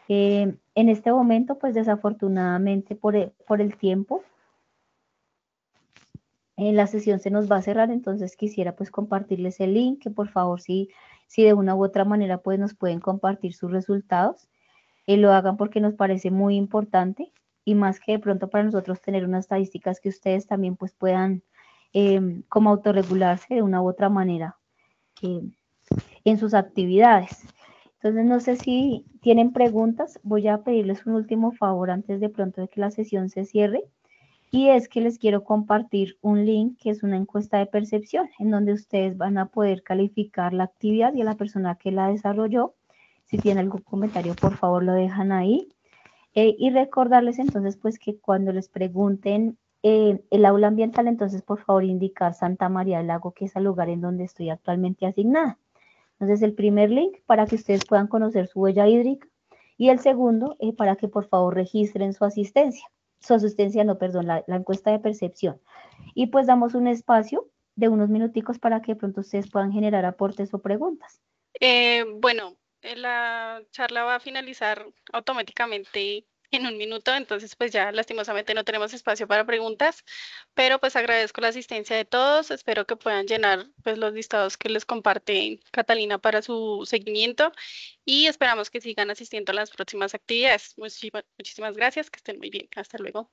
En este momento, pues desafortunadamente por el tiempo, la sesión se nos va a cerrar, entonces quisiera pues compartirles el link, que por favor si de una u otra manera pues nos pueden compartir sus resultados, lo hagan porque nos parece muy importante y más que de pronto para nosotros tener unas estadísticas que ustedes también pues puedan como autorregularse de una u otra manera en sus actividades. Entonces no sé si tienen preguntas, voy a pedirles un último favor antes de pronto de que la sesión se cierre y es que les quiero compartir un link que es una encuesta de percepción en donde ustedes van a poder calificar la actividad y a la persona que la desarrolló. Si tienen algún comentario, por favor, lo dejan ahí. Y recordarles entonces, pues, que cuando les pregunten el aula ambiental, entonces, por favor, indicar Santa María del Lago, que es el lugar en donde estoy actualmente asignada. Entonces, el primer link para que ustedes puedan conocer su huella hídrica y el segundo para que, por favor, registren su asistencia. La encuesta de percepción. Y pues damos un espacio de unos minuticos para que de pronto ustedes puedan generar aportes o preguntas. Bueno, la charla va a finalizar automáticamente en un minuto, entonces pues ya lastimosamente no tenemos espacio para preguntas, pero pues agradezco la asistencia de todos, espero que puedan llenar pues los listados que les comparte Catalina para su seguimiento y esperamos que sigan asistiendo a las próximas actividades. Muchísimas gracias, que estén muy bien, hasta luego.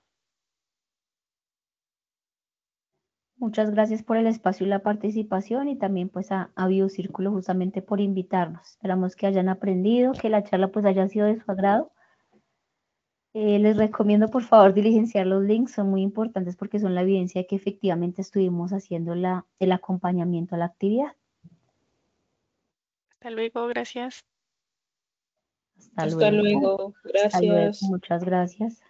Muchas gracias por el espacio y la participación y también pues a Biocírculo justamente por invitarnos. Esperamos que hayan aprendido, que la charla pues haya sido de su agrado. Les recomiendo por favor diligenciar los links, son muy importantes porque son la evidencia de que efectivamente estuvimos haciendo el acompañamiento a la actividad. Hasta luego, gracias. Hasta luego, gracias. Muchas gracias.